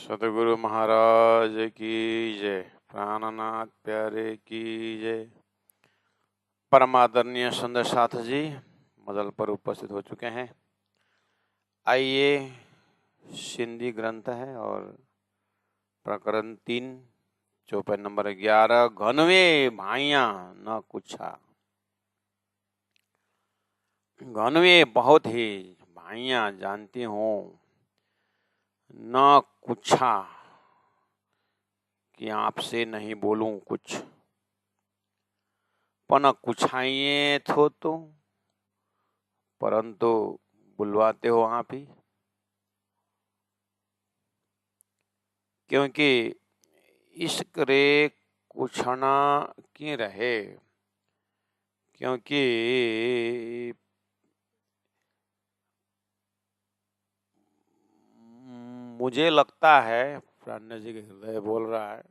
सतगुरु महाराज की जय। प्राणनाथ प्यारे की जय। परम आदरणीय सुंदर साथ जी मदल पर उपस्थित हो चुके हैं। आइए, सिंधी ग्रंथ है और प्रकरण 3 चौपाई नंबर 11। घनवे भाइया न कुछा। घनवे बहुत ही भाइया जानती हूँ, न कुछा कि आपसे नहीं बोलूं कुछ, पन कुछाइए थो तो परंतु बुलवाते हो आप ही। क्योंकि इश्क रे कुछना क्यों रहे, क्योंकि मुझे लगता है, प्राण जी के हृदय बोल रहा है,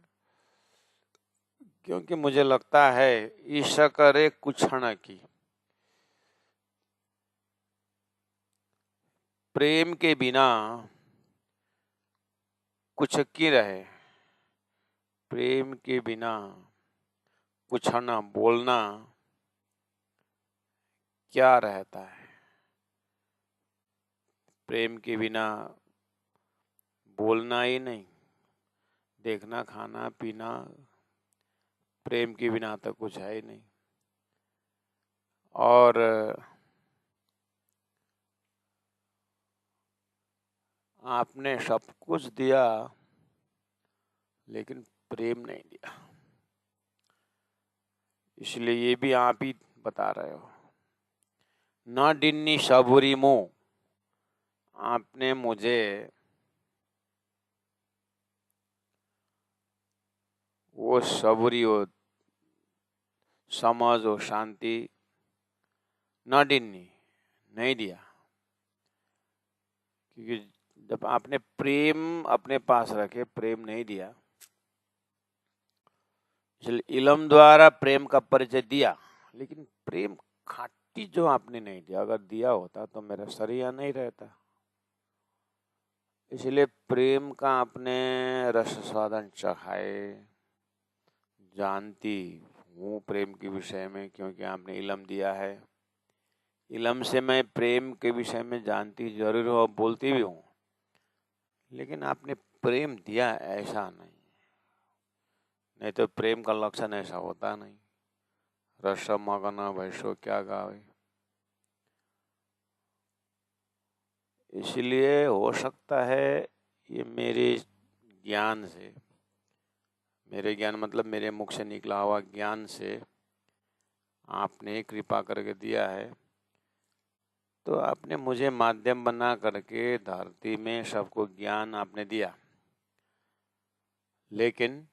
क्योंकि मुझे लगता है इश्क रे कुछना की, प्रेम के बिना कुछ की रहे, प्रेम के बिना कुछ न बोलना क्या रहता है। प्रेम के बिना बोलना ही नहीं, देखना खाना पीना, प्रेम के बिना तो कुछ है ही नहीं। और आपने सब कुछ दिया लेकिन प्रेम नहीं दिया, इसलिए ये भी आप ही बता रहे हो। न डिन्नी सबुरी मुंह, आपने मुझे वो सबुरी हो, समझ हो, शांति न डिन्नी नहीं दिया। क्योंकि जब आपने प्रेम अपने पास रखे, प्रेम नहीं दिया, इसलिए इलम द्वारा प्रेम का परिचय दिया, लेकिन प्रेम खाटी जो आपने नहीं दिया। अगर दिया होता तो मेरा शरीर नहीं रहता। इसलिए प्रेम का आपने रस स्वादन चखाए, जानती हूँ प्रेम के विषय में, क्योंकि आपने इलम दिया है। इलम से मैं प्रेम के विषय में जानती जरूर हूँ, बोलती भी हूँ, लेकिन आपने प्रेम दिया ऐसा नहीं। नहीं तो प्रेम का लक्षण ऐसा होता नहीं। रस मगन भैसो क्या गावे। इसलिए हो सकता है ये मेरे ज्ञान से, मेरे ज्ञान मतलब मेरे मुख से निकला हुआ ज्ञान से आपने कृपा करके दिया है। तो आपने मुझे माध्यम बना करके धरती में सबको ज्ञान आपने दिया, लेकिन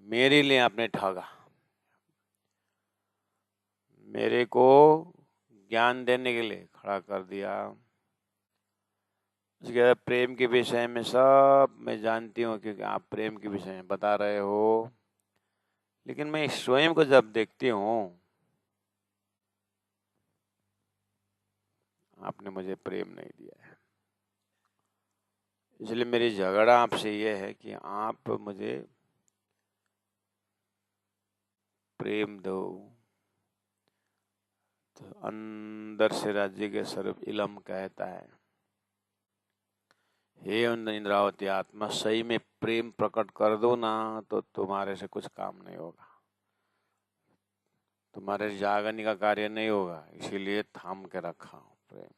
मेरे लिए आपने ठगा। मेरे को ज्ञान देने के लिए खड़ा कर दिया। उसके बाद प्रेम के विषय में सब मैं जानती हूँ, क्योंकि आप प्रेम के विषय में बता रहे हो, लेकिन मैं स्वयं को जब देखती हूँ, आपने मुझे प्रेम नहीं दिया है। इसलिए मेरी झगड़ा आपसे ये है कि आप मुझे प्रेम दो। तो अंदर से राज्य के स्वरूप इलम कहता है, हे इंद्रावती आत्मा, सही में प्रेम प्रकट कर दो ना, तो तुम्हारे से कुछ काम नहीं होगा, तुम्हारे जागने का कार्य नहीं होगा। इसीलिए थाम के रखा हूं प्रेम।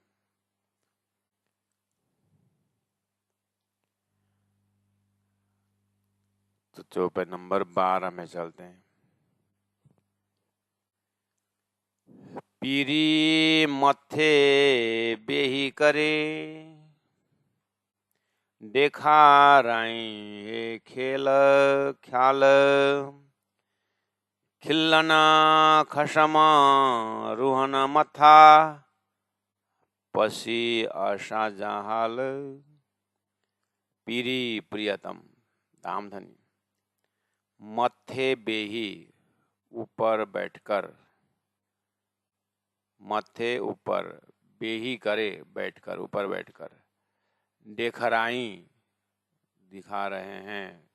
तो चौपाई नंबर 12 में चलते हैं। पीरी मथे बेही करे, देखा राई खेल ख्याल, खिल्लना खसमा रूहन मथा, पसी आशा जहाल। पीरी प्रियतम, धामधनी। मथे बेही, ऊपर बैठकर, मथे ऊपर, बेही करे बैठकर, ऊपर बैठकर, देखराई दिखा रहे हैं,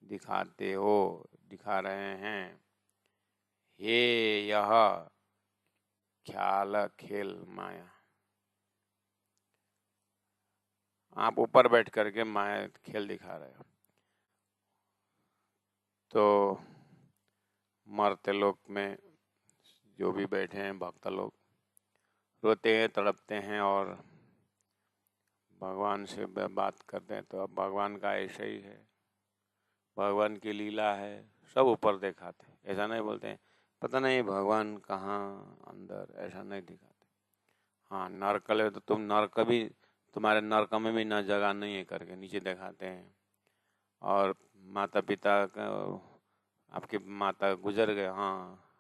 दिखाते हो, दिखा रहे हैं। हे यह ख्याल खेल माया। आप ऊपर बैठ करके माया खेल दिखा रहे हो। तो मर्त्य लोक में जो भी बैठे हैं भक्त लोग रोते हैं, तड़पते हैं और भगवान से बात करते हैं। तो अब भगवान का ऐसा ही है, भगवान की लीला है, सब ऊपर दिखाते हैं। ऐसा नहीं बोलते हैं पता नहीं भगवान कहाँ अंदर, ऐसा नहीं दिखाते। हाँ, नरक ले तो तुम नरक भी, तुम्हारे नरक में भी न जगह नहीं है करके नीचे दिखाते हैं। और माता पिता आपकी माता गुजर गए, हाँ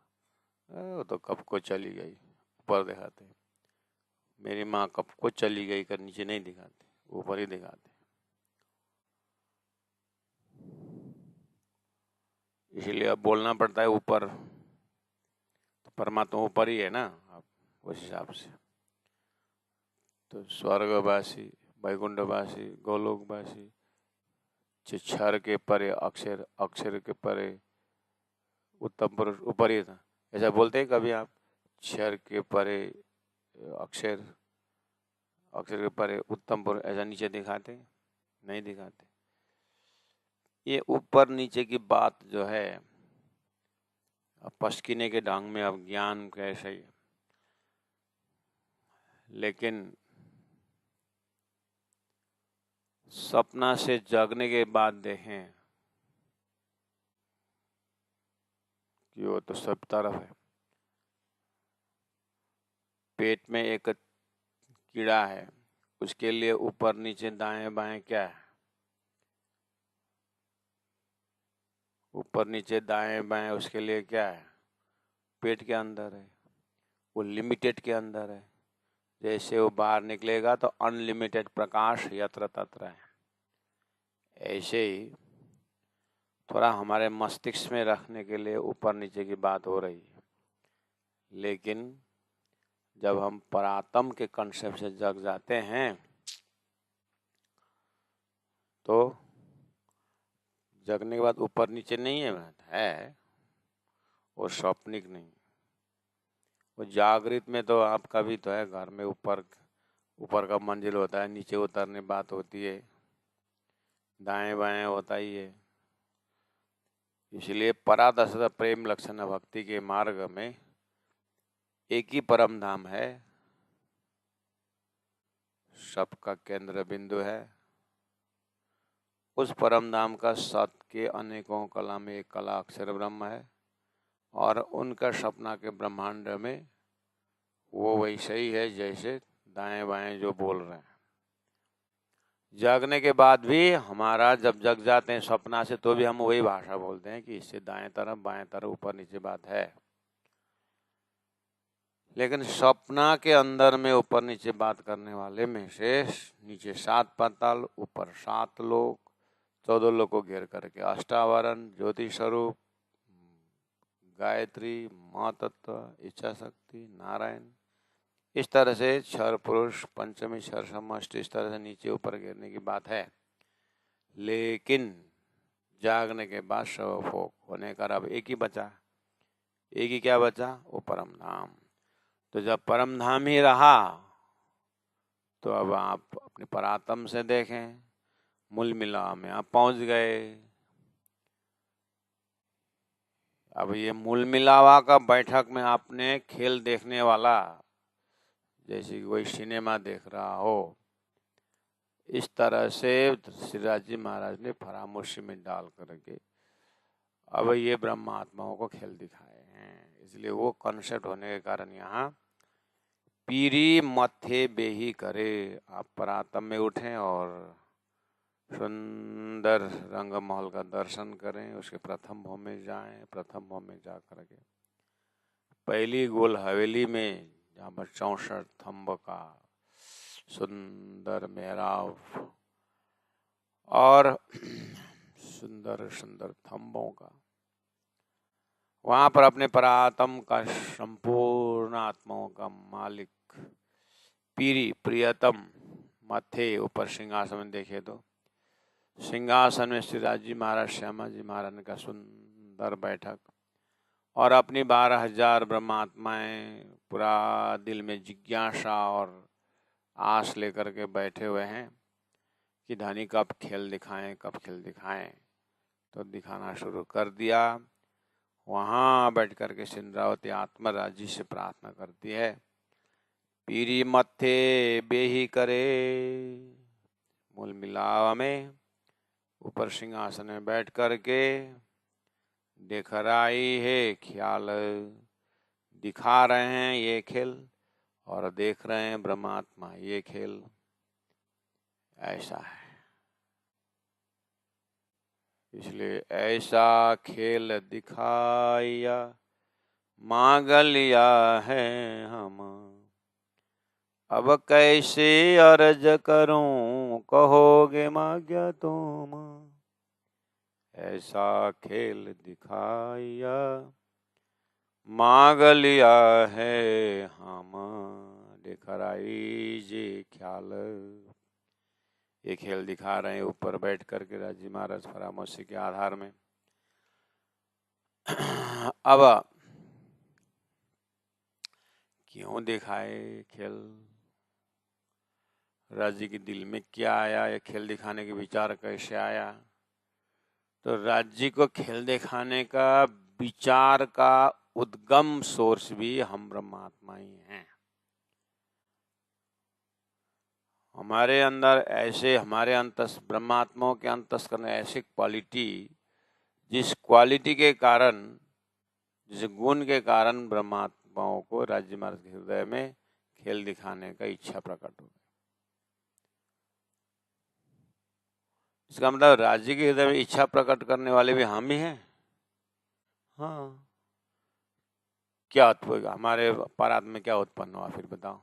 वो तो कब को चली गई, ऊपर दिखाते। मेरी माँ कब को चली गई कर नीचे नहीं दिखाते, ऊपर ही दिखाते। इसलिए अब बोलना पड़ता है ऊपर, तो परमात्मा ऊपर ही है ना अब उस हिसाब से। तो स्वर्गवासी, वैकुंठवासी, गोलोकवासी, क्षर के परे अक्षर, अक्षर के परे उत्तम पुरुष ऊपर ही था। ऐसा बोलते हैं कभी आप? क्षर के परे अक्षर, अक्षर के परे उत्तम पुरुष, ऐसा नीचे दिखाते नहीं दिखाते। ये ऊपर नीचे की बात जो है अब पश्किने के ढंग में, अब ज्ञान कैसे ही, लेकिन सपना से जगने के बाद देखें कि वो तो सब तरफ है। पेट में एक कीड़ा है, उसके लिए ऊपर नीचे दाएं बाएं क्या है? ऊपर नीचे दाएं बाएं उसके लिए क्या है? पेट के अंदर है, वो लिमिटेड के अंदर है। जैसे वो बाहर निकलेगा तो अनलिमिटेड प्रकाश यत्र तत्र है। ऐसे ही थोड़ा हमारे मस्तिष्क में रखने के लिए ऊपर नीचे की बात हो रही है। लेकिन जब हम परात्म के कंसेप्ट से जग जाते हैं तो जगने के बाद ऊपर नीचे नहीं है, वो स्वप्निक नहीं। वो जागृत में तो आपका भी तो है, घर में ऊपर का मंजिल होता है, नीचे उतरने बात होती है, दाएं बाएं होता ही है। इसलिए परादशा प्रेम लक्षण भक्ति के मार्ग में एक ही परम धाम है, सबका केंद्र बिंदु है। उस परम धाम का सत के अनेकों कला में एक कला अक्षर ब्रह्म है, और उनका सपना के ब्रह्मांड में वो वैसे ही है जैसे दाएं बाएं जो बोल रहे हैं। जागने के बाद भी हमारा जब जग जाते हैं सपना से, तो भी हम वही भाषा बोलते हैं कि इससे दाएं तरफ बाएं तरफ ऊपर नीचे बात है। लेकिन सपना के अंदर में ऊपर नीचे बात करने वाले में से नीचे 7 पाताल, ऊपर 7 लोक, 14 लोक को घेर करके अष्टावरण, ज्योति स्वरूप, गायत्री, महातत्व, इच्छा शक्ति, नारायण, इस तरह से क्षर पुरुष, पंचमी, क्षर समष्टि, इस तरह से नीचे ऊपर घेरने की बात है। लेकिन जागने के बाद शवफोक होने का अब एक ही बचा। एक ही क्या बचा? वो परम धाम। तो जब परम धाम ही रहा तो अब आप अपने परात्म से देखें, मूल मिलाव में आप पहुंच गए। अब ये मूल मिलावा का बैठक में आपने खेल देखने वाला, जैसे कोई सिनेमा देख रहा हो, इस तरह से श्रीराज जी महाराज ने परामर्श में डाल करके अब ये ब्रह्मात्माओं को खेल दिखाए हैं। इसलिए वो कॉन्सेप्ट होने के कारण यहाँ पीरी मथे बेही करे, आप परातम में उठें और सुंदर रंग महल का दर्शन करें, उसके प्रथम भवन में जाएं। प्रथम भवन में जा करके पहली गोल हवेली में, जहाँ पर 64 थम्ब का सुंदर मेहराब और सुंदर सुंदर थम्बों का, वहां पर अपने परात्म का संपूर्ण आत्माओं का मालिक पीरी प्रियतम मथे ऊपर सिंहासन देखे तो सिंहासन में श्री राज जी महाराज श्यामा जी महाराज का सुंदर बैठक और अपनी 12,000 ब्रह्मात्माएं पूरा दिल में जिज्ञासा और आस लेकर के बैठे हुए हैं कि धनी कब खेल दिखाएं, कब खेल दिखाएं। तो दिखाना शुरू कर दिया। वहाँ बैठ कर के सिंद्रावती आत्मराज जी से प्रार्थना करती है, पीरी मत्थे बेही करे, मूल मिलावा में ऊपर सिंहासन में बैठ कर के देख रही है ख्याल, दिखा रहे हैं ये खेल और देख रहे हैं ब्रह्मात्मा ये खेल। ऐसा है, इसलिए ऐसा खेल दिखाया मांग लिया है हम, अब कैसे अर्ज करूं कहोगे मांग्या तुम। ऐसा खेल दिखाया मांग लिया है हम, दिखराई जी ख्याल। ये खेल दिखा रहे हैं ऊपर बैठ करके राज जी महाराज फरामोशी के आधार में। अब क्यों दिखाए खेल, राज जी के दिल में क्या आया, ये खेल दिखाने के विचार कैसे आया। तो राज जी को खेल दिखाने का विचार का उद्गम सोर्स भी हम ब्रह्मात्मा ही हैं। हमारे अंदर ऐसे, हमारे अंतस ब्रह्मात्माओं के अंतस्करण ऐसी क्वालिटी, जिस क्वालिटी के कारण, जिस गुण के कारण ब्रह्मात्माओं को राज्य महाराज के हृदय में खेल दिखाने का इच्छा प्रकट हो गई। इसका मतलब राज्य के हृदय में इच्छा प्रकट करने वाले भी हम ही हैं। हाँ, क्या उत्पन्न हमारे परात में क्या उत्पन्न हुआ फिर बताओ।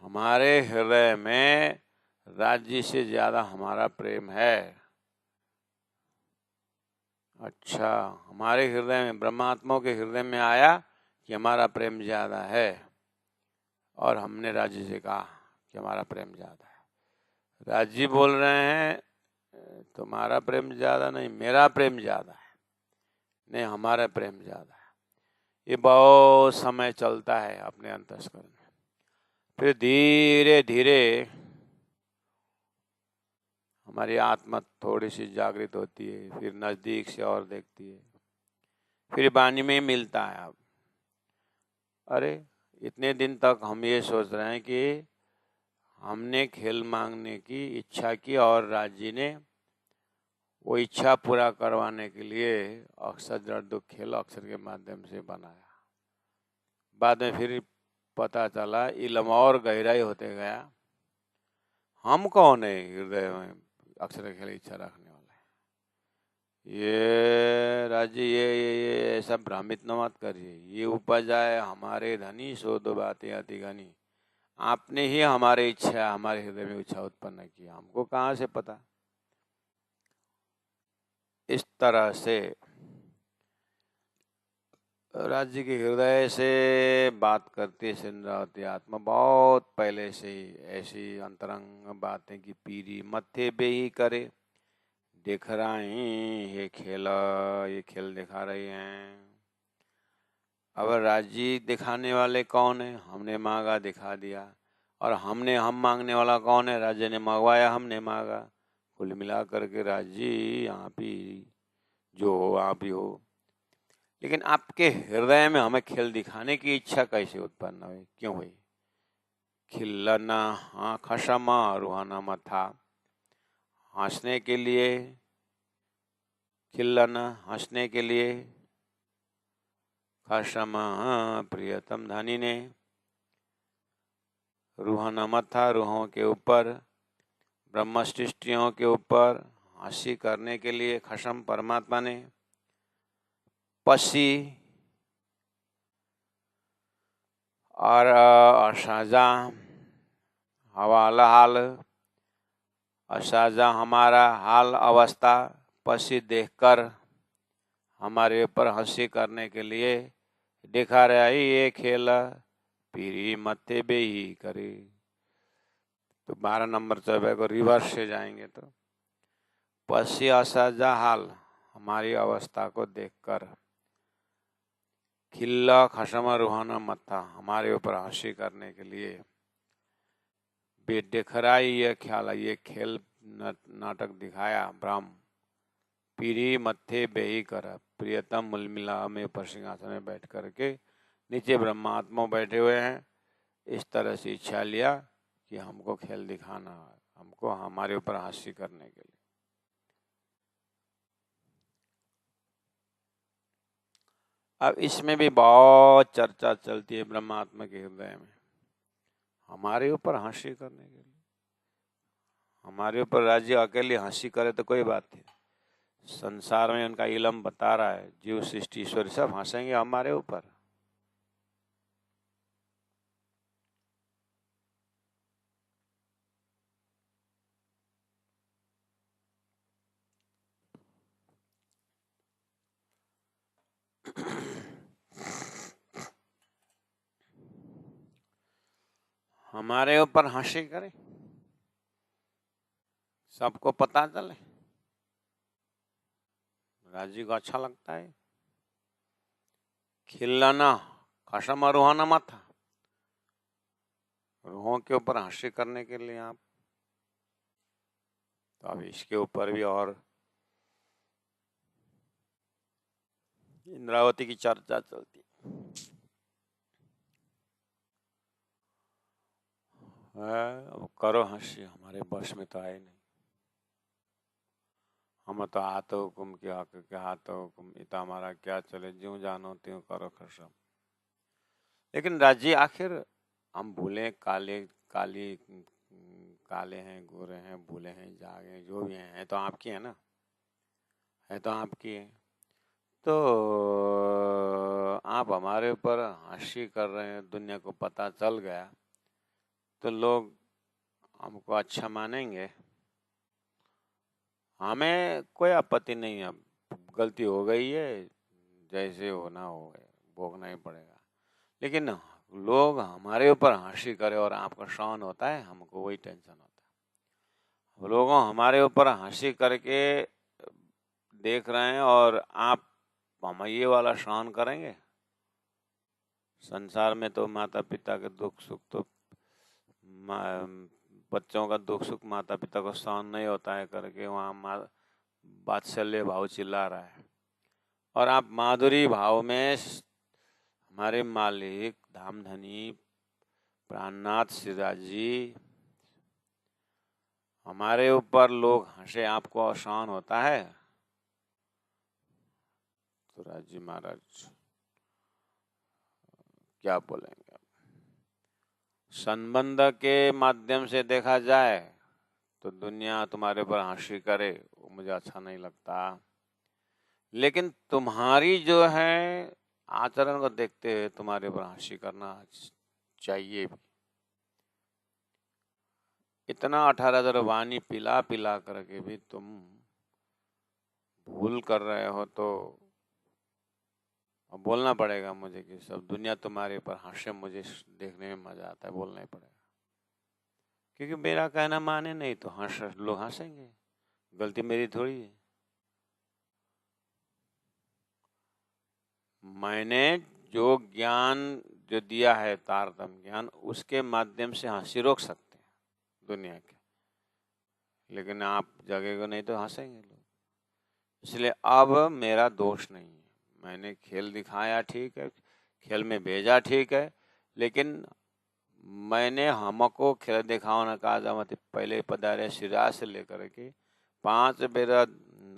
हमारे हृदय में राज्य से ज्यादा हमारा प्रेम है। अच्छा, हमारे हृदय में, ब्रह्मात्माओं के हृदय में आया कि हमारा प्रेम ज्यादा है, और हमने राज्य से कहा कि हमारा प्रेम ज्यादा है। राज्य बोल रहे हैं तुम्हारा प्रेम ज्यादा नहीं, मेरा प्रेम ज्यादा है। नहीं, हमारा प्रेम ज्यादा है। ये बहुत समय चलता है अपने अंतस्करण में। फिर धीरे धीरे हमारी आत्मा थोड़ी सी जागृत होती है, फिर नजदीक से और देखती है, फिर वाणी में मिलता है। अब अरे इतने दिन तक हम ये सोच रहे हैं कि हमने खेल मांगने की इच्छा की और राज्य ने वो इच्छा पूरा करवाने के लिए अक्षर जड़ दुख खेल अक्षर के माध्यम से बनाया। बाद में फिर पता चला इल्म और गहराई होते गया। हम कौन है हृदय में अक्षर खेल इच्छा रखने वाले। ये राज्य ये ऐसा भ्रमित न मत करिए। ये उपजाए हमारे धनी सो दो बातें अति घनी। आपने ही हमारे इच्छा, हमारे हृदय में इच्छा उत्पन्न की, हमको कहाँ से पता। इस तरह से राज्य के हृदय से बात करती है सिंद्रावती आत्मा बहुत पहले से ही। ऐसी अंतरंग बातें की पीरी मत्थे बेही करे, देख रही ये खेल दिखा रही हैं। अब राज्य दिखाने वाले कौन है, हमने मांगा दिखा दिया। और हम मांगने वाला कौन है, राज्य ने मंगवाया हमने मांगा। कुल मिला करके राज्य आप ही जो हो आप ही हो। लेकिन आपके हृदय में हमें खेल दिखाने की इच्छा कैसे उत्पन्न हुई, क्यों हुई। खिलना हाँ खशमा रूहाना मथा, हंसने के लिए, खिलना हंसने के लिए, खशमा प्रियतम धनी ने, रूहाना मथा रूहों के ऊपर, ब्रह्म सृष्टियों के ऊपर हंसी करने के लिए खशम परमात्मा ने, पसी और असाजा हवाला हाल, असाजा हमारा हाल अवस्था पसी देखकर हमारे ऊपर हंसी करने के लिए दिखा रहा है ये खेल पीरी मत्थे बेही करे। तो 12 नंबर चौबे को रिवर्स से जाएंगे तो पसी असजा हाल, हमारी अवस्था को देखकर, खिल्ला खसमा रुहाना मत्था, हमारे ऊपर हंसी करने के लिए, बेदेखराई ये ख्याल, ये खेल नाटक दिखाया भ्रम, पीढ़ी मत्थे बेही कर, प्रियतम मुलमिला में ऊपर सिंहासन में बैठ करके, नीचे ब्रह्मात्मा बैठे हुए हैं। इस तरह से इच्छा लिया कि हमको खेल दिखाना है, हमको हमारे ऊपर हंसी करने के लिए। अब इसमें भी बहुत चर्चा चलती है ब्रह्मात्मा के हृदय में, हमारे ऊपर हंसी करने के लिए। हमारे ऊपर राज्य अकेले हंसी करे तो कोई बात नहीं, संसार में उनका इलम बता रहा है, जीव सृष्टि ईश्वर सब हंसेंगे हमारे ऊपर। हमारे ऊपर हंसी करे, सबको पता चले, राजी को अच्छा लगता है। खिलाना खसमा रुहाना माथा, रूहों के ऊपर हंसी करने के लिए आप, तो अब इसके ऊपर भी और इंद्रावती की चर्चा चलती है। अब करो हंसी, हमारे बस में तो आए नहीं, हम तो हाथ हुकुम के हक के हाथ हुकुम, इतना हमारा क्या चले, ज्यों जानो त्यों करो खसम। लेकिन राजी आखिर हम भूले, काले काली काले हैं, गोरे हैं, भूले हैं, जागे हैं, जो भी हैं तो आपकी है ना, है तो आपकी है। तो आप हमारे ऊपर हंसी कर रहे हैं, दुनिया को पता चल गया तो लोग हमको अच्छा मानेंगे, हमें कोई आपत्ति नहीं है, गलती हो गई है, जैसे होना हो गया, भोगना ही पड़ेगा। लेकिन लोग हमारे ऊपर हंसी करे और आपका शान होता है, हमको वही टेंशन होता है। लोगों हमारे ऊपर हंसी करके देख रहे हैं और आप हम ये वाला शान करेंगे। संसार में तो माता पिता के दुख सुख तो बच्चों का दुख सुख माता पिता को सहन नहीं होता है करके वहाँ वात्सल्य भाव चिल्ला रहा है, और आप माधुरी भाव में हमारे मालिक धामधनी प्राणनाथ श्रीराज जी, हमारे ऊपर लोग हंसे, आपको आसान होता है। तो राजी महाराज क्या बोलेंगे? संबंध के माध्यम से देखा जाए तो दुनिया तुम्हारे ऊपर हंसी करे, वो मुझे अच्छा नहीं लगता, लेकिन तुम्हारी जो है आचरण को देखते हुए तुम्हारे ऊपर हंसी करना चाहिए भी। इतना 18,000 वाणी पिला पिला करके भी तुम भूल कर रहे हो, तो अब बोलना पड़ेगा मुझे कि सब दुनिया तुम्हारे ऊपर हंसे, मुझे देखने में मजा आता है, बोलना ही पड़ेगा, क्योंकि मेरा कहना माने नहीं तो लोग हंसेंगे, गलती मेरी थोड़ी है। मैंने जो ज्ञान जो दिया है तारतम्य ज्ञान, उसके माध्यम से हंसी रोक सकते हैं दुनिया के, लेकिन आप जगेगा नहीं तो हंसेंगे लोग। इसलिए अब मेरा दोष नहीं है, मैंने खेल दिखाया ठीक है, खेल में भेजा ठीक है, लेकिन मैंने हमको खेल दिखाना का जमत पहले पधारे सिरा से लेकर के 5 बेरा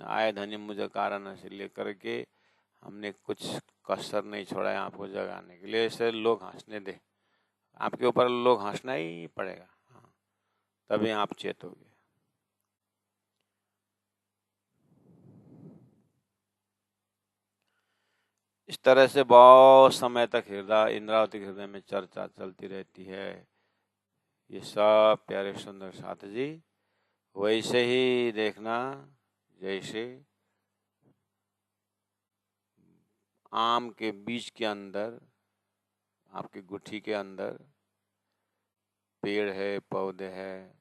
आए धनी मुझे कारण से लेकर के हमने कुछ कसर नहीं छोड़ा है आपको जगाने के लिए। ऐसे लोग हंसने दे, आपके ऊपर लोग हंसना ही पड़ेगा, हाँ, तभी आप चेतोगे। इस तरह से बहुत समय तक हृदय इंद्रावती हृदय में चर्चा चलती रहती है। ये सब प्यारे सुंदर साथ जी वैसे ही देखना जैसे आम के बीज के अंदर, आपकी गुठली के अंदर पेड़ है, पौधे है,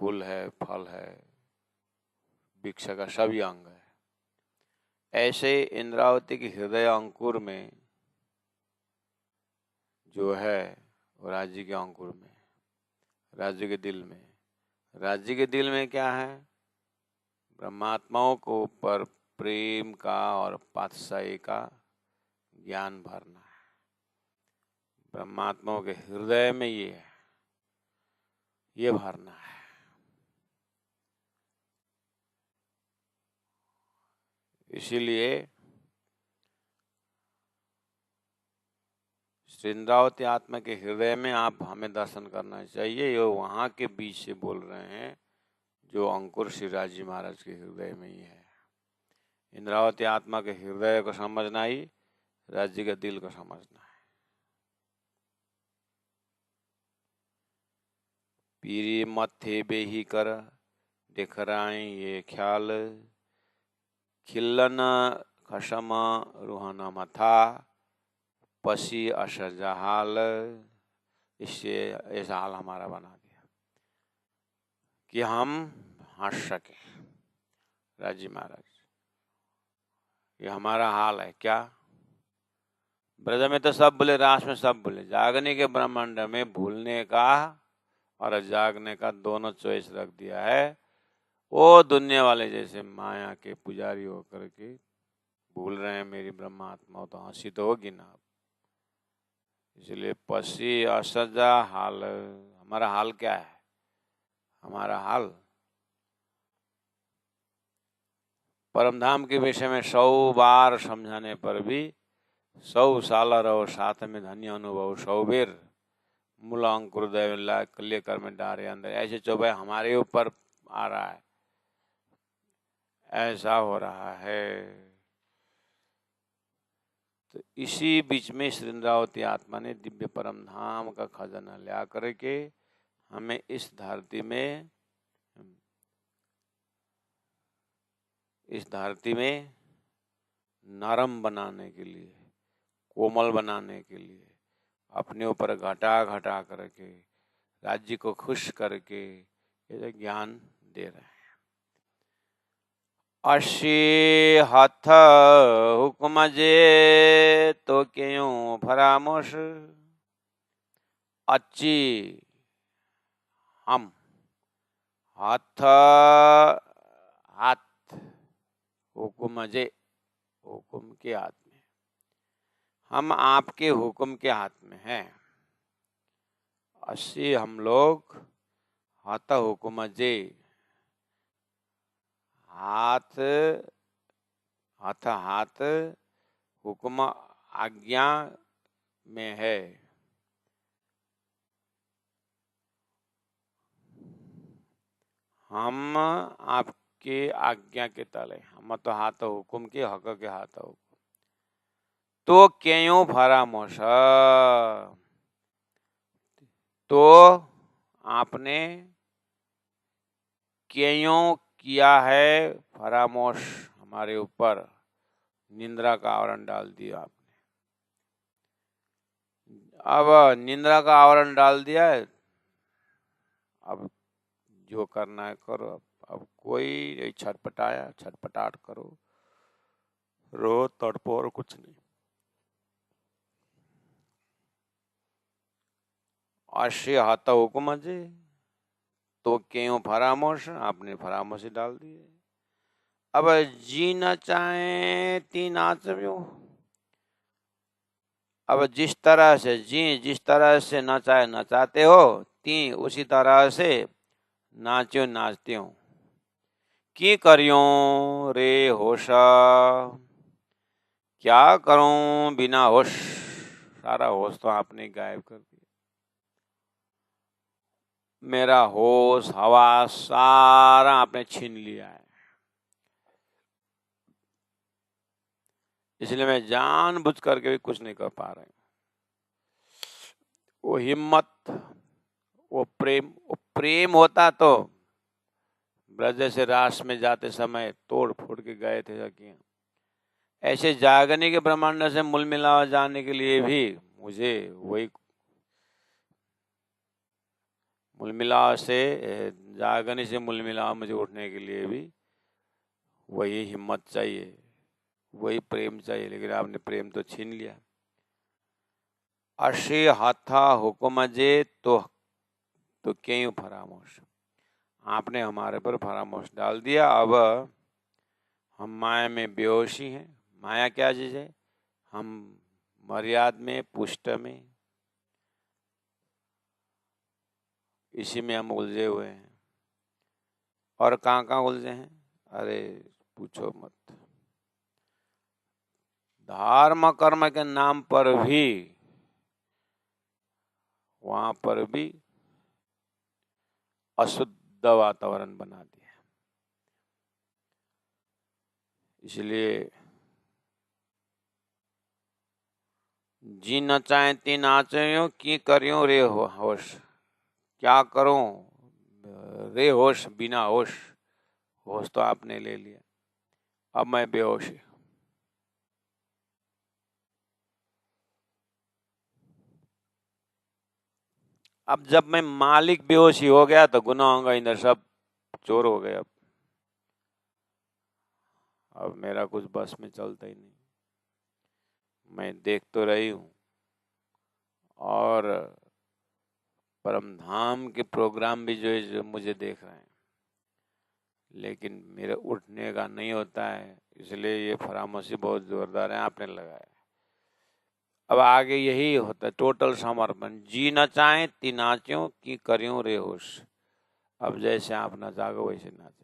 फूल है, फल है, वृक्ष का सभी अंग है। ऐसे इंद्रावती के हृदय अंकुर में जो है वो राज्य के अंकुर में, राज्य के दिल में। राज्य के दिल में क्या है? ब्रह्मात्माओं को ऊपर प्रेम का और पातशाही का ज्ञान भरना है। ब्रह्मात्माओं के हृदय में ये भरना है। इसीलिए श्री इंद्रावती आत्मा के हृदय में आप हमें दर्शन करना चाहिए। ये वहाँ के बीच से बोल रहे हैं जो अंकुर श्री राजी महाराज के हृदय में ही है। इंद्रावती आत्मा के हृदय को समझना ही राज्य के दिल को समझना है। पीरी मत्थे बेही कर दिखराई ये ख्याल, खिल्लन खसम रूहाना मथा, पसी असजा हाल। इससे ऐसा हाल हमारा बना दिया कि हम हंस सके। राजी महाराज, ये हमारा हाल है क्या? ब्रज में तो सब बोले, रास में सब बोले, जागने के ब्रह्मांड में भूलने का और जागने का दोनों चॉइस रख दिया है। वो दुनिया वाले जैसे माया के पुजारी होकर के भूल रहे हैं मेरी ब्रह्म आत्मा, तो हंसी तो होगी ना। इसलिए पसी असजा हाल, हमारा हाल क्या है? हमारा हाल परमधाम के विषय में 100 बार समझाने पर भी 100 साल रहो साथ में धन्य अनुभव 100 बेर मूल अंकुर लेकर में डारे अंदर, ऐसे चौबे हमारे ऊपर आ रहा है। ऐसा हो रहा है। तो इसी बीच में श्री इंद्रावती आत्मा ने दिव्य परम धाम का खजाना ला करके हमें इस धरती में नरम बनाने के लिए, कोमल बनाने के लिए, अपने ऊपर घटा घटा करके राज्य को खुश करके ये ज्ञान दे रहे हैं। अशी हथ हुक्म जे तो क्यों फरामोश, अच्छी हम हाथ हुक्म जे, हुक्म के हाथ में, हम आपके हुक्म के हाथ में हैं। असी हम लोग हाथ हुक्म जे, हाथ हुक्म आज्ञा में है। हम आपके आज्ञा के तले, हम तो हाथ हुक्म के हक के हाथ हुक्म। तो क्यों फरामोश, तो आपने क्यों किया है फरामोश, हमारे ऊपर निंद्रा का आवरण डाल दिया आपने। अब निंद्रा का आवरण डाल दिया है, अब जो करना है करो। अब कोई छटपटाया, छटपटाट करो, रो तड़पो, और कुछ नहीं। अश्य हाथ हुक्म जे तो क्यों फरामोश, आपने फरामोशी डाल दिए। अब जी न चाहे ती नाचव्यो, अब जिस तरह से जी, जिस तरह से नचाए नचाते हो, ती उसी तरह से नाचो नाचते हो। की करियो रे होश, क्या करूं बिना होश, सारा होश तो आपने गायब कर दिया। मेरा होश हवास सारा आपने छीन लिया है। इसलिए मैं जानबूझ करके भी कुछ नहीं कर पा रहा हूं। वो हिम्मत, वो प्रेम होता तो ब्रज से रास में जाते समय तोड़ फोड़ के गए थे सखियां। ऐसे जागने के ब्रह्मांड से मूल मिलावा जाने के लिए भी मुझे वही मूलमिलाव से जागने से मूलमिलाव मुझे उठने के लिए भी वही हिम्मत चाहिए, वही प्रेम चाहिए, लेकिन आपने प्रेम तो छीन लिया। अशे हाथा हुक्म जे तो क्यों फरामोश, आपने हमारे पर फरामोश डाल दिया। अब हम माया में बेहोशी हैं। माया क्या चीज है? हम मर्याद में, पुष्ट में, इसी में हम उलझे हुए हैं। और कहाँ उलझे हैं? अरे पूछो मत। धर्म कर्म के नाम पर भी, वहां पर भी अशुद्ध वातावरण बना दिया। इसलिए जी नचाए ती नाचो की करियो रे होश, क्या करूं रे होश, बिना होश। होश तो आपने ले लिया, अब मैं बेहोश। अब जब मैं मालिक बेहोशी हो गया तो गुनाह होगा, इधर सब चोर हो गए। अब मेरा कुछ बस में चलता ही नहीं। मैं देख तो रही हूं, और परम धाम के प्रोग्राम भी जो है, जो मुझे देख रहे हैं, लेकिन मेरे उठने का नहीं होता है। इसलिए ये फरामोशी बहुत जोरदार है आपने लगाया। अब आगे यही होता है, टोटल समर्पण। जी नचाए ती नाच्यों की करियों रे होश। अब जैसे आप नचाओगे वैसे नाचेंगे।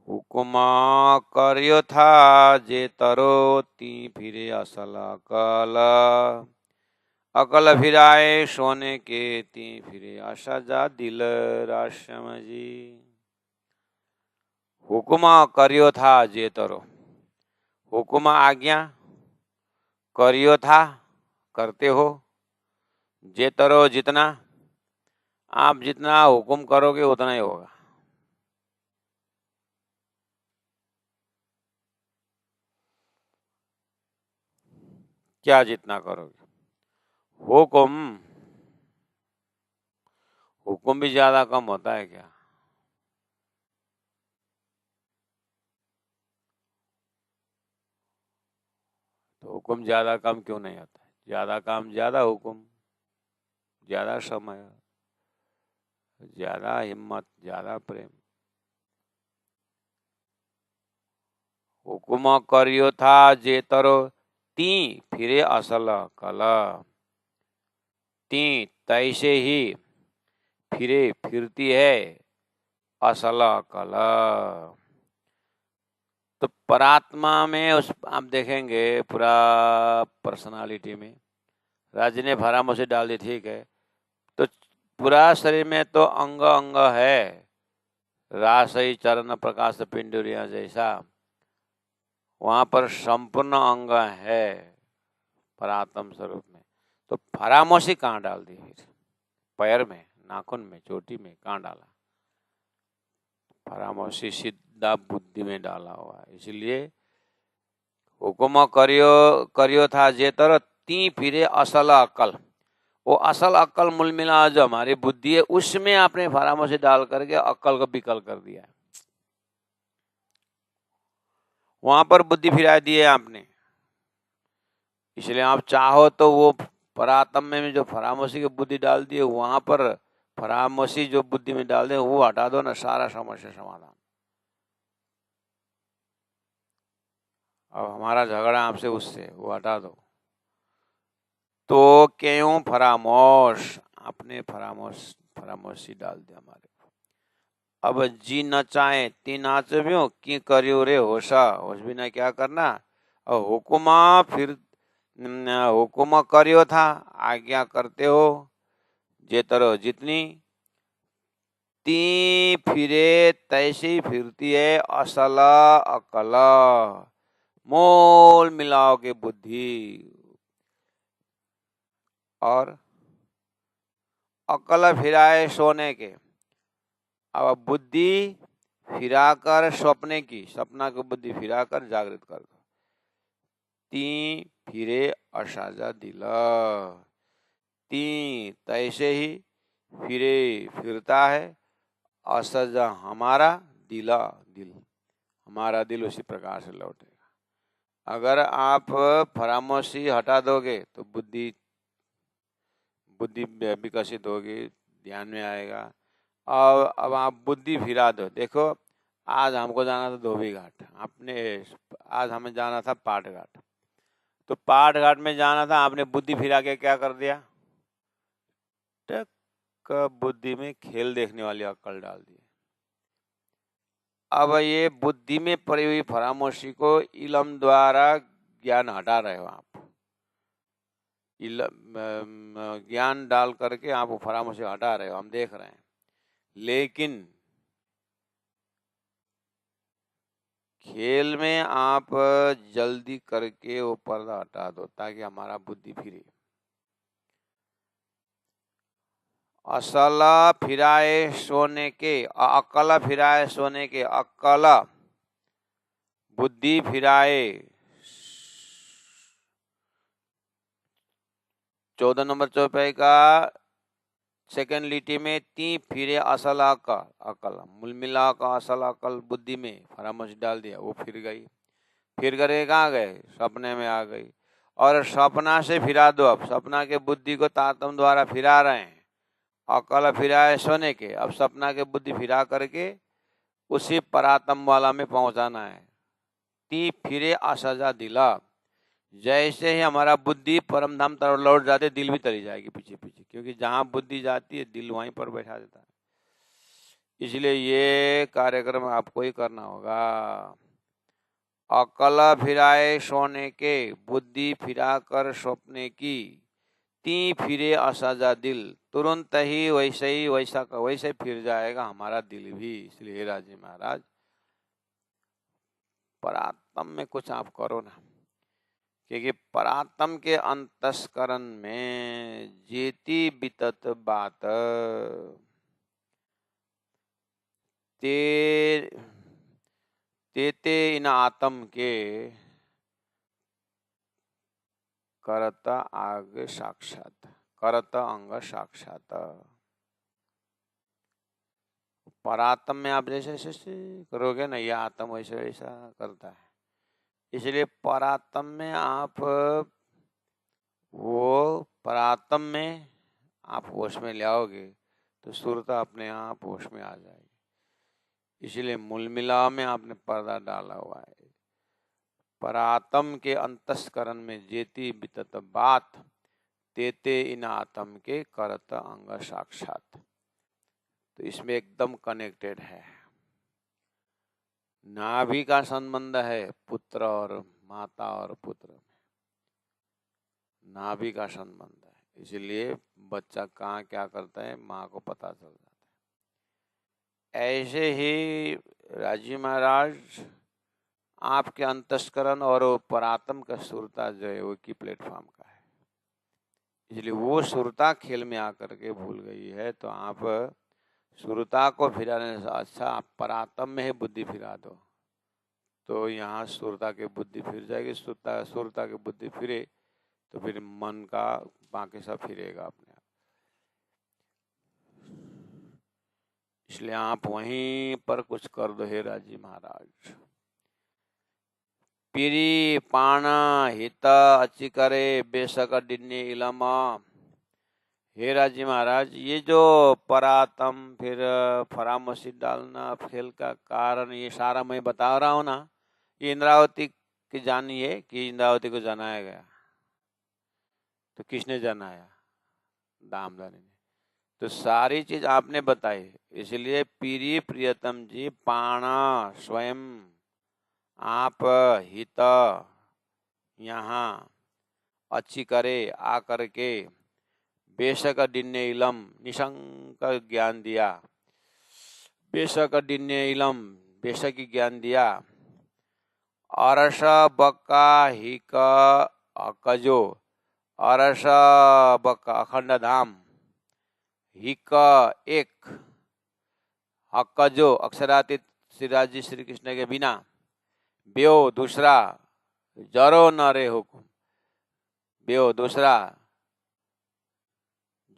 हुकुमा कर्यो था जे तरो ती फिरे असल अकल, अकल फिराए सोने के ती फिरे आशा जा दिल राशम जी। हुकुमा कर्यो था जे तरो, हुकुमा आज्ञा, कर्यो था करते हो, जे तरो जितना, आप जितना हुकुम करोगे उतना ही होगा। क्या जितना करोगे? हुकुम, हुकुम भी ज्यादा कम होता है क्या? तो हुकुम ज्यादा कम क्यों नहीं होता है? ज्यादा काम ज्यादा हुकुम, ज्यादा समय, ज्यादा हिम्मत, ज्यादा प्रेम। हुकुम करियो था जे तरो ती फिरे असल कल, ती तैसे ही फिरे फिरती है असल कल। तो परात्मा में उस आप देखेंगे पूरा पर्सनालिटी में, राज्य ने फरामोशी से डाल दी, ठीक है, तो पूरा शरीर में तो अंग अंग है, रासई चरण प्रकाश पिंडुरिया जैसा, वहां पर संपूर्ण अंग है परात्म स्वरूप में। तो फरामोशी कहाँ डाल दी फिर? पैर में, नाखून में, चोटी में, कहाँ डाला? फरामोशी सीधा बुद्धि में डाला हुआ है। इसलिए हुकुम करियो करियो था जे तर ती फिरे असल अकल, वो असल अक्ल मूल मिला जो हमारी बुद्धि है, उसमें आपने फरामोशी डाल करके अक्ल को विकल कर दिया है। वहां पर बुद्धि फिरा दी है आपने। इसलिए आप चाहो तो वो परात्म में जो फरामोशी की बुद्धि डाल दी है, वहां पर फरामोशी जो बुद्धि में डाल दे वो हटा दो ना, सारा समस्या समाधान। अब हमारा झगड़ा आपसे उससे, वो हटा दो। तो क्यों फरामोश, आपने फरामोशी डाल दिया हमारे। अब जी नचाए ती नाचव्यो की करियो रे होशा, होश बिना क्या करना। और हुकुमा फिर हुकुम करियो था, आज्ञा करते हो, जे तरो जितनी, ती फिरे तैसी फिरती है असला अकला, मोल मिलाओ के बुद्धि। और अकल फिराए सोने के, अब बुद्धि फिराकर स्वप्ने की, सपना की बुद्धि फिराकर जागृत कर दो। ती फिरे असाजा दिल, ती तैसे ही फिरे फिरता है, असजा हमारा दिला दिल, हमारा दिल उसी प्रकार से लौटेगा। अगर आप फरामोशी हटा दोगे तो बुद्धि विकसित होगी, ध्यान में आएगा। अब आप बुद्धि फिरा दो। देखो आज हमको जाना था धोबी घाट, आज हमें जाना था पाट घाट। तो पाट घाट में जाना था, आपने बुद्धि फिरा के क्या कर दिया, टक बुद्धि में खेल देखने वाली अक्कल डाल दी। अब ये बुद्धि में पड़ी हुई फरामोशी को इलम द्वारा ज्ञान हटा रहे हो आप। ज्ञान डाल करके आप फरामोशी हटा रहे हो, हम देख रहे हैं। लेकिन खेल में आप जल्दी करके वो पर्दा हटा दो ताकि हमारा बुद्धि फिरे। असला फिराए सोने के, अकल फिराए सोने के, अकल बुद्धि फिराए 14 नंबर चौपाई का सेकंड लिटी में ती फिरे असल अकल, मुलमिला का असल अकल बुद्धि में फरामोशी डाल दिया, वो फिर गई। फिर करके कहाँ गए, सपने में आ गई। और सपना से फिरा दो, अब सपना के बुद्धि को तारतम द्वारा फिरा रहे हैं। अकल फिराए सोने के, अब सपना के बुद्धि फिरा करके उसी परातम वाला में पहुंचाना है। ती फिरे असजा दिला, जैसे ही हमारा बुद्धि परम धाम तरफ लौट जाते दिल भी चली जाएगी पीछे पीछे, क्योंकि जहां बुद्धि जाती है दिल वहीं पर बैठा देता है। इसलिए ये कार्यक्रम आपको ही करना होगा। अकल फिराए सोने के, बुद्धि फिरा कर स्वप्ने की, ती फिरे असजा दिल, तुरंत ही वैसे फिर जाएगा हमारा दिल भी। इसलिए राजी महाराज परात्म में कुछ आप करो ना, क्योंकि परात्म के अंतस्करण में जेती बितत बात तेते इन आत्म के करता आगे साक्षात, करता अंग साक्षात। परात्म में आप जैसे जैसे करोगे ना, यह आत्म वैसे वैसा करता है। इसलिए परात्म में आप वो परात्म में आप होश में ले आओगे तो सुरता अपने आप होश में आ जाएगी। इसलिए मूलमिला में आपने पर्दा डाला हुआ है। परात्म के अंतस्करण में जेती बितत बात, तेते इन आत्म के करत अंग साक्षात। तो इसमें एकदम कनेक्टेड है, नाभि का संबंध है पुत्र और माता और पुत्र में, नाभि का संबंध है। इसलिए बच्चा कहाँ क्या करता है माँ को पता चल जाता है। ऐसे ही राजी महाराज आपके अंतस्करण और परात्म का सुरता जो है वो की प्लेटफॉर्म का है। इसलिए वो सुरता खेल में आकर के भूल गई है, तो आप सुरता को फिराने से अच्छा आप परात्म में ही बुद्धि फिरा दो, तो यहाँ सुरता की बुद्धि फिर जाएगी। सुरता की बुद्धि फिरे तो फिर मन का बाकी सब फिरेगा अपने आप। इसलिए आप वहीं पर कुछ कर दो हे राजी महाराज। पीरी पाना हित अच्छी करे बेशक डिन्नी इलमा। हे राजी महाराज, ये जो परातम फिर फरामोशी डालना खेल का कारण, ये सारा मैं बता रहा हूँ ना, ये इंद्रावती की जानिए कि इंद्रावती को जनाया गया। तो किसने जनाया, दामदानी ने। तो सारी चीज आपने बताई। इसलिए पीरी प्रियतम जी पाणा स्वयं आप हित यहाँ अच्छी करे आकर के बेशक डिन्ने इलम निशंक ज्ञान दिया, बेशक डिन्ने इलम बेशक ज्ञान दिया। अरस बक्का हिक अकजो, अरस बक्का अखंड धाम, हिक एक, हक्कजो अक्षरातीत श्रीराज श्री कृष्ण के बिना, ब्यो दूसरा, जरो न रे हुकुम, ब्यो दूसरा,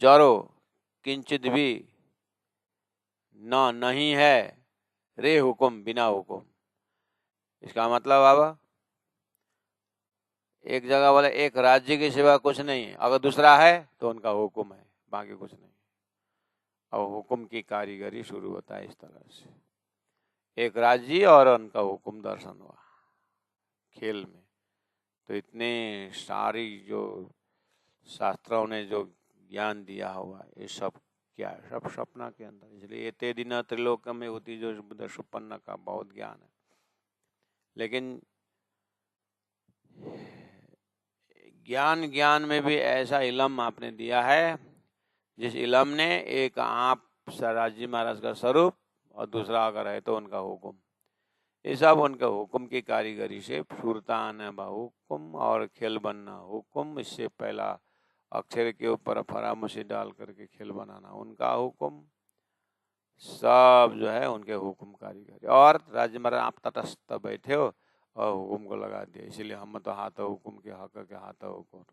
जरो किंचित भी न नहीं है रे हुकुम बिना हुकुम। इसका मतलब बाबा एक जगह बोले एक राज्य के सिवा कुछ नहीं, अगर दूसरा है तो उनका हुक्म है, बाकी कुछ नहीं। अब हुक्म की कारीगरी शुरू होता है इस तरह से, एक राज्य और उनका हुक्म दर्शन हुआ खेल में। तो इतने सारी जो शास्त्रों ने जो ज्ञान दिया हुआ ये सब क्या है, सब सपना के अंदर। इसलिए एते दिन त्रिलोक में होती जो सुपन्न का बहुत ज्ञान है। लेकिन ज्ञान में भी ऐसा इलम आपने दिया है जिस इलम ने एक आप सराजी महाराज का स्वरूप और दूसरा अगर है तो उनका हुक्म, ये सब उनके हुक्म की कारीगरी से सुरता आना हुक्म और खेल बनना हुक्म, इससे पहला अक्षर के ऊपर फरामोशी डाल करके खेल बनाना उनका हुक्म, सब जो है उनके हुक्म कारीगरी। और राज्य महाराज आप तटस्थ बैठे हो और हुक्म को लगा दिया, इसीलिए हम तो हाथ हुक्म के हक के हाथ हुक्म।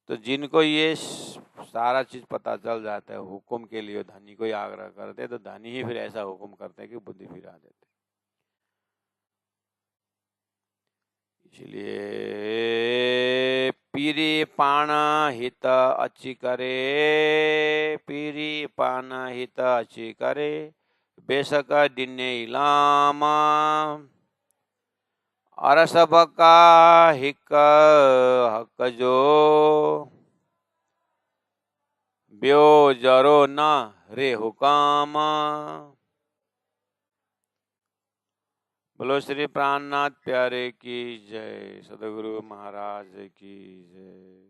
तो जिनको ये सारा चीज पता चल जाता है हुक्म के लिए धनी को ही आग्रह करते, तो धनी ही फिर ऐसा हुक्म करते हैं कि बुद्धि फिरा देते। इसलिए पीरी पान हित अच्छी करे, पीरी पान हित अच्छी करे, बेशक दिने इलामा अरसब का हिक हक जो, ब्यो जरो न रे हुकाम। बोलो श्री प्राणनाथ प्यारे की जय, सदगुरु महाराज की जय।